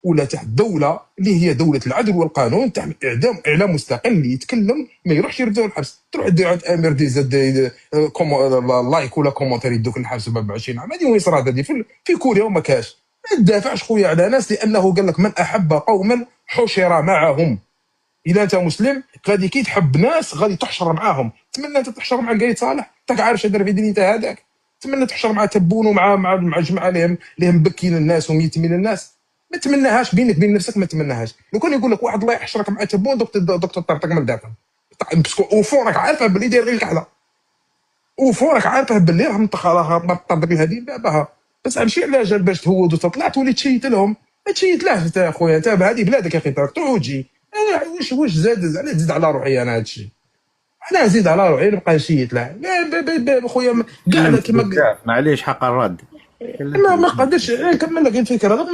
ولا تحت دوله اللي هي دوله العدل والقانون، تحت اعلام مستقل اللي يتكلم ما يروحش يردوه الحبس. تروح دير عند امير دي زاد لايك ولا كومونتير يدوك الحبس ب 24 عام. هذه وين صرات هذه في كوريا وما كاش. ما تدافعش خويا على ناس لانه قال لك من احب قوما حشر معهم. اذا انت مسلم غادي كي تحب ناس غادي تحشر معاهم. تمنى انت تحشر مع قايد صالح، انت عارف شنو دار في دنيا هذاك. تمنى تحشر مع تبون ومع جماعه اللي مبكين الناس وميتمين الناس. ما تمناهاش بينك بين نفسك، ما تمناهاش. لو كان يقول لك واحد الله يحشرك مع تبون دكتور طرطق من داخل وفورك عارفه باللي داير غير الكحله، وفورك عارفه باللي راه طرطق هذه بابها. بس ماشي على جال باش تهود وتطلع تولي تشيت لهم. ما تشيتلاش انت يا خويا، انت بهذه بلادك يا اخي تروح وتجي. واش زاد علاش تزيد على روحي انا هذا الشيء؟ انا نزيد على روحي نبقى نشيت له خويا كاع كيما معليش حق الرد. ما قدرش نكمل لك الفكره.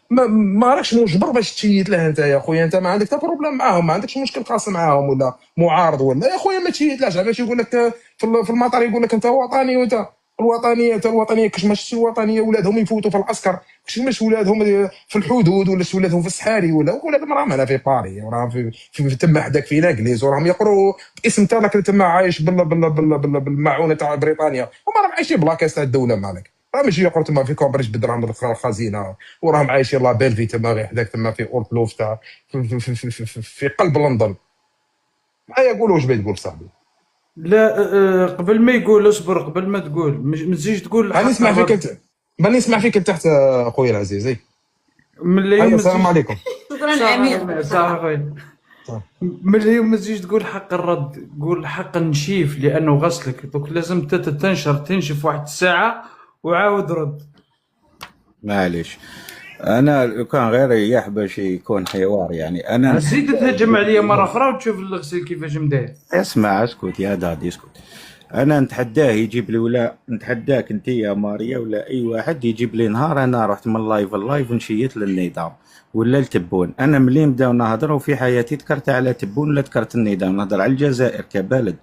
ما راكش مجبر باش تشيت له انت يا خويا. انت ما عندك حتى بروبليم معاهم، ما عندكش مشكل خاص معاهم ولا معارض ولا يا خويا ما تشيتلاش. علاش يقول لك في المطار يقول لك انت وطني وانت الوطنيه كاش ماشي الوطنيه ولادهم يفوتوا في العسكر، كاش ماشي ولادهم في الحدود ولا ولادهم في الصحاري ولا ولادهم راهم هنا في باري وراهم في تما حداك في ناكليز وراهم يقروا باسم تاعك تما عايش بالمعونه تاع بريطانيا، وما راهم عايشين بلاكاس تاع الدوله مالك. راهم ماشي يقروا تما في كومبريج بدراهم الخزينه وراهم عايشين لا بيلفي تما غير حداك تما في اوربلوف تاع في قلب لندن. ما يقولوا واش بغيت تقول صاحبي؟ قبل ما يقول اصبر، قبل ما تقول ما تزيدش تقول. انا نسمع فيك انت، ماني نسمع فيك تحت اخويا العزيز. من اليوم السلام عليكم. شكرا امير. من اليوم ما تزيدش تقول حق الرد، قول حق النشيف لانه غسلك دوك لازم تنشف واحد الساعه وعاود رد. معليش انا لو كان غير يريح باش يكون حوار يعني انا زيد تهجم عليا مره اخرى وتشوف الغسيل كيفاش مداير. اسمع اسكت يا دادي اسكت. انا نتحداه يجيب لي ولا نتحداك انت يا ماريا ولا اي واحد يجيب لي نهار انا رحت من اللايف ونشيت للنظام ولا التبون. انا ملي نبداو نهضروا في حياتي ذكرت على تبون ولا ذكرت النظام، نهضر على الجزائر كبلد.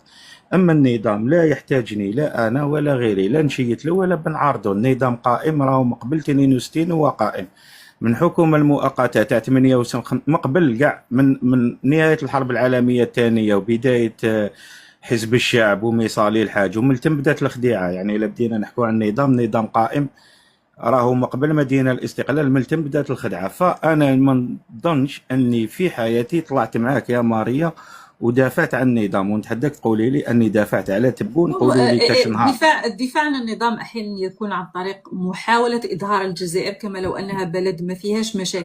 اما النظام لا يحتاجني لا انا ولا غيري، لا نشيت له ولا بنعارضه. النظام قائم راهو مقبل 62 هو قائم من حكومه المؤقته تاع 58 مقبل كاع من نهايه الحرب العالميه الثانيه وبدايه حزب الشعب وميصالي الحاج وملتم بدات الخديعه. يعني الا بدينا نحكوا عن نظام قائم راهو مقبل مدينه الاستقلال ملتم بدات الخدعه. فانا ما نظنش اني في حياتي طلعت معاك يا ماريا ودافعت عن النظام ونتحداك تقولي لي اني دافعت على تبون. قولي لي كاش نهار الدفاع عن النظام احيانا يكون عن طريق محاوله اظهار الجزائر كما لو انها بلد ما فيهاش مشاكل.